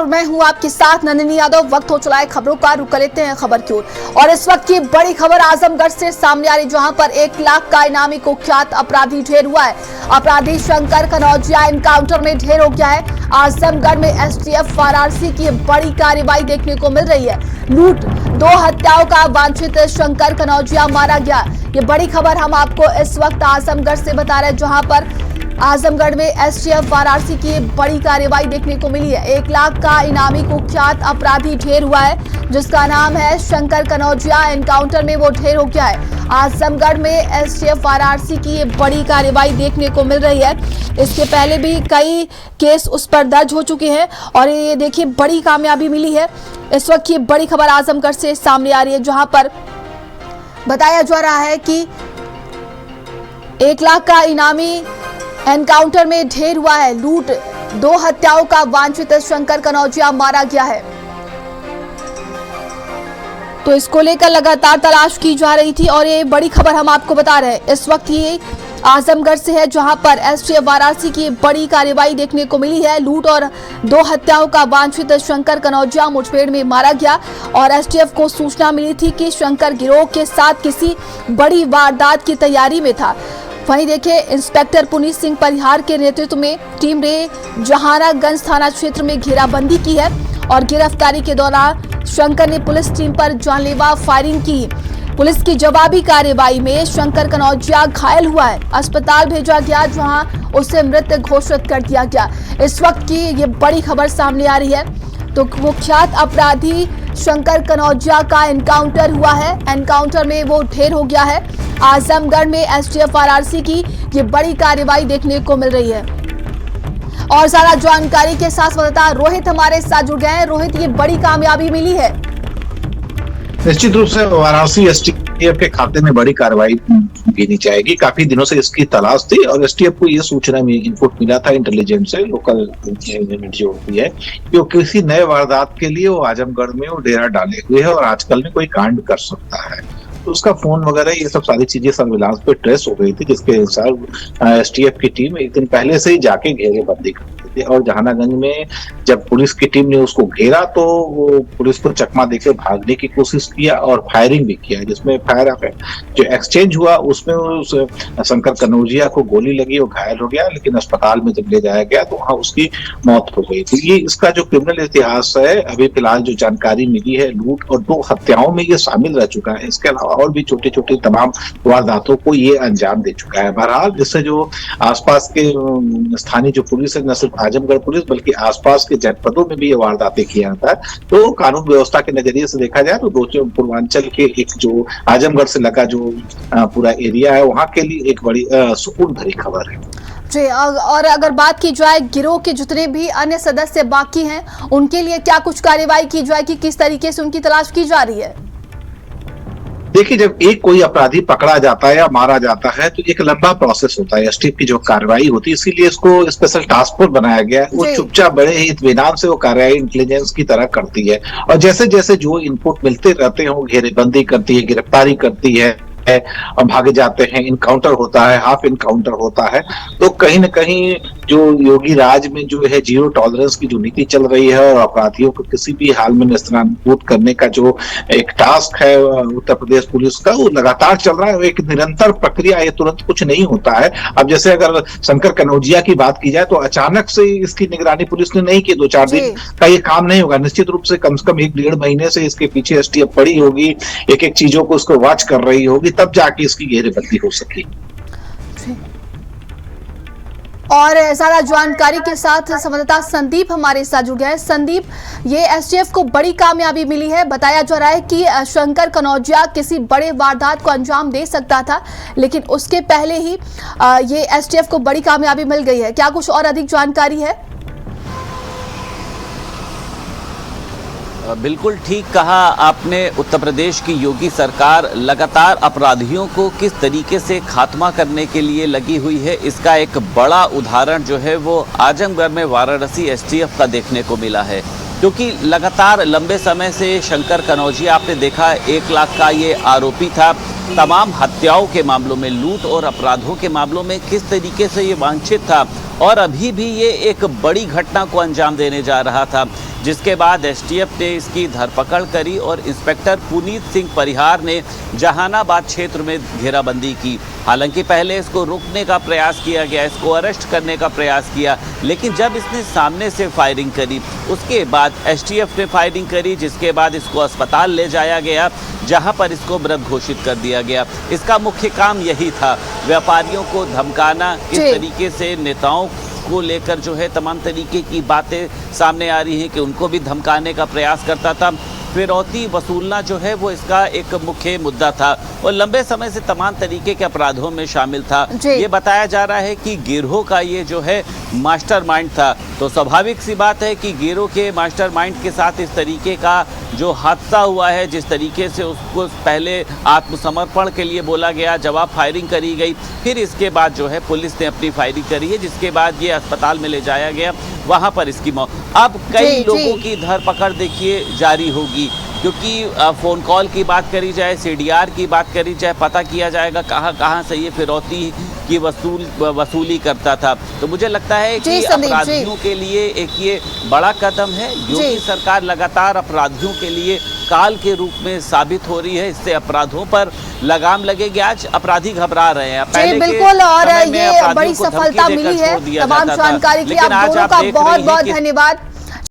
और मैं हूं आपके साथ नंदिनी यादव। वक्त हो चला है खबरों का, रुक लेते हैं खबर की ओर। और इस वक्त की बड़ी खबर आजमगढ़ से सामने आ रही, जहां पर 1 लाख का इनामी कुख्यात अपराधी ढेर हुआ है। अपराधी शंकर कनौजिया एनकाउंटर में ढेर हो गया है। आजमगढ़ में एसटीएफ वाराणसी की बड़ी कार्रवाई देखने को मिल रही है। लूट 2 हत्याओं का वांछित शंकर कनौजिया मारा गया। ये बड़ी खबर हम आपको इस वक्त आजमगढ़ से बता रहे हैं, जहां पर आजमगढ़ में एसटीएफ वाराणसी की बड़ी कार्रवाई देखने को मिली है। 1 लाख का इनामी कुख्यात अपराधी ढेर हुआ है, जिसका नाम है शंकर कनौजिया। एनकाउंटर में वो ढेर हो गया है। आजमगढ़ में एसटीएफ वाराणसी की ये बड़ी कार्रवाई देखने को मिल रही है। इसके पहले भी कई केस उस पर दर्ज हो चुके हैं और ये देखिए बड़ी कामयाबी मिली है। इस वक्त ये बड़ी खबर आजमगढ़ से सामने आ रही है, जहां पर बताया जा रहा है कि 1 लाख का इनामी एनकाउंटर में ढेर हुआ है। लूट 2 हत्याओं का वांछित शंकर कनौजिया मारा गया है। तो इसको लेकर लगातार तलाश की जा रही थी और ये बड़ी खबर हम आपको बता रहे हैं। इस वक्त ये आजमगढ़ से है, जहां पर एसटीएफ वाराणसी की बड़ी कार्रवाई देखने को मिली है। लूट और 2 हत्याओं का वांछित शंकर कनौजिया मुठभेड़ में मारा गया और एसटीएफ को सूचना मिली थी कि शंकर गिरोह के साथ किसी बड़ी वारदात की तैयारी में था। वहीं देखिए, इंस्पेक्टर पुनीत सिंह परिहार के नेतृत्व में टीम ने जहानागंज थाना क्षेत्र में घेराबंदी की है और गिरफ्तारी के दौरान शंकर ने पुलिस टीम पर जानलेवा फायरिंग की। पुलिस की जवाबी कार्रवाई में शंकर कनौजिया घायल हुआ है। अस्पताल भेजा गया, जहां उसे मृत घोषित कर दिया गया। इस वक्त की ये बड़ी खबर सामने आ रही है। तो कुख्यात अपराधी शंकर कनौजिया का एनकाउंटर हुआ है। एनकाउंटर में वो ढेर हो गया है। आजमगढ़ में एसटीएफ वाराणसी की ये बड़ी कार्रवाई देखने को मिल रही है। और ज्यादा जानकारी के साथ संवाददाता रोहित हमारे साथ जुड़ गए हैं। रोहित, ये बड़ी कामयाबी मिली है। निश्चित रूप से वाराणसी एसटीएफ के खाते में बड़ी कार्रवाई गिनी जाएगी। काफी दिनों से इसकी तलाश थी और एसटीएफ को ये सूचना में इनपुट मिला था इंटेलिजेंस से, लोकल यूनिट जो होती है, कि किसी नए वारदात के लिए वो आजमगढ़ में वो डेरा डाले हुए है और आजकल में कोई कांड कर सकता है। तो उसका फोन वगैरह ये सब सारी चीजें सर्विलांस पे ट्रेस हो गई थी, जिसके अनुसार एसटीएफ की टीम 1 दिन पहले से ही जाके घेरेबंदी करती थी। और जहानागंज में जब पुलिस की टीम ने उसको घेरा तो वो पुलिस को चकमा देकर भागने की कोशिश किया और फायरिंग भी किया, जिसमें फायर जो एक्सचेंज हुआ उसमें उस शंकर कनौजिया को गोली लगी, वो घायल हो गया। लेकिन अस्पताल में जब ले जाया गया तो वहां उसकी मौत हो गई थी। ये इसका जो क्रिमिनल इतिहास है, अभी फिलहाल जो जानकारी मिली है, लूट और 2 हत्याओं में ये शामिल रह चुका है। इसके अलावा और भी छोटे छोटे तमाम वारदातों को ये अंजाम दे चुका है। बहरहाल जिससे जो आसपास के स्थानीय जो पुलिस है, न सिर्फ आजमगढ़ पुलिस बल्कि आसपास के जनपदों में भी ये वारदातें किया जाता है। तो कानून व्यवस्था के नजरिए से देखा जाए तो पूर्वांचल के एक जो आजमगढ़ से लगा जो पूरा एरिया है, वहां के लिए एक बड़ी सुकून भरी खबर है जी। और अगर बात की जाए गिरोह के जितने भी अन्य सदस्य बाकी हैं, उनके लिए क्या कुछ कार्रवाई की जाएगी, किस तरीके से उनकी तलाश की जा रही है? देखिए, जब एक कोई अपराधी पकड़ा जाता है या मारा जाता है तो एक लंबा प्रोसेस होता है। एसटीएफ की जो कार्रवाई होती है, इसीलिए इसको स्पेशल टास्क फोर्स बनाया गया है। वो चुपचाप बड़े ही इत्मीनान से वो कार्रवाई इंटेलिजेंस की तरह करती है और जैसे जैसे जो इनपुट मिलते रहते हैं वो घेरेबंदी करती है, गिरफ्तारी करती है और भागे जाते हैं। इनकाउंटर होता है, हाफ इनकाउंटर होता है। तो कहीं न कहीं जो योगी राज में जो है जीरो टॉलरेंस की जो नीति चल रही है और अपराधियों को किसी भी हाल में नेस्तनाबूद करने का जो एक टास्क है उत्तर प्रदेश पुलिस का, वो लगातार चल रहा है। एक निरंतर प्रक्रिया, ये तुरंत कुछ नहीं होता है। अब जैसे अगर शंकर कनौजिया की बात की जाए तो अचानक से इसकी निगरानी पुलिस ने नहीं की। 2-4 दिन का ये काम नहीं होगा। निश्चित रूप से कम 1-1.5 महीने से इसके पीछे एसटीएफ पड़ी होगी, एक चीजों को उसको वॉच कर रही होगी, तब जाके इसकी घेरेबंदी हो सकी। और ज्यादा जानकारी के साथ संवाददाता संदीप हमारे साथ जुड़ गए हैं। संदीप, ये एसटीएफ को बड़ी कामयाबी मिली है। बताया जा रहा है कि शंकर कनौजिया किसी बड़े वारदात को अंजाम दे सकता था, लेकिन उसके पहले ही ये एसटीएफ को बड़ी कामयाबी मिल गई है। क्या कुछ और अधिक जानकारी है? बिल्कुल ठीक कहा आपने। उत्तर प्रदेश की योगी सरकार लगातार अपराधियों को किस तरीके से खात्मा करने के लिए लगी हुई है, इसका एक बड़ा उदाहरण जो है वो आजमगढ़ में वाराणसी एसटीएफ का देखने को मिला है। क्योंकि लगातार लंबे समय से शंकर कनौजिया, आपने देखा 1 लाख का ये आरोपी था। तमाम हत्याओं के मामलों में, लूट और अपराधों के मामलों में किस तरीके से ये वांछित था और अभी भी ये एक बड़ी घटना को अंजाम देने जा रहा था, जिसके बाद एसटीएफ ने इसकी धरपकड़ करी और इंस्पेक्टर पुनीत सिंह परिहार ने जहानाबाद क्षेत्र में घेराबंदी की। हालांकि पहले इसको रोकने का प्रयास किया गया, इसको अरेस्ट करने का प्रयास किया, लेकिन जब इसने सामने से फायरिंग करी उसके बाद एसटीएफ ने फायरिंग करी, जिसके बाद इसको अस्पताल ले जाया गया, जहां पर इसको मृत घोषित कर दिया गया। इसका मुख्य काम यही था, व्यापारियों को धमकाना, इस तरीके से नेताओं को लेकर जो है तमाम तरीके की बातें सामने आ रही हैं कि उनको भी धमकाने का प्रयास करता था। फिरौती वसूलना जो है वो इसका एक मुख्य मुद्दा था और लंबे समय से तमाम तरीके के अपराधों में शामिल था। ये बताया जा रहा है कि गिरोह का ये जो है मास्टरमाइंड था, तो स्वाभाविक सी बात है कि गिरोह के मास्टरमाइंड के साथ इस तरीके का जो हादसा हुआ है, जिस तरीके से उसको पहले आत्मसमर्पण के लिए बोला गया, जवाब फायरिंग करी गई, फिर इसके बाद जो है पुलिस ने अपनी फायरिंग करी है, जिसके बाद ये अस्पताल में ले जाया गया, वहाँ पर इसकी मौत। अब कई लोगों की धरपकड़ देखिए जारी होगी, क्योंकि फ़ोन कॉल की बात करी जाए, सीडीआर की बात करी जाए, पता किया जाएगा कहाँ कहाँ से ये फिरौती की वसूली करता था। तो मुझे लगता है कि अपराधियों के लिए एक ये बड़ा कदम है। योगी सरकार लगातार अपराधियों के लिए काल के रूप में साबित हो रही है, इससे अपराधों पर लगाम लगेगी। आज अपराधी घबरा रहे हैं, पहले बिल्कुल, और ये बड़ी सफलता मिली है। तमाम जानकारी के लिए आप दोनों का बहुत बहुत धन्यवाद।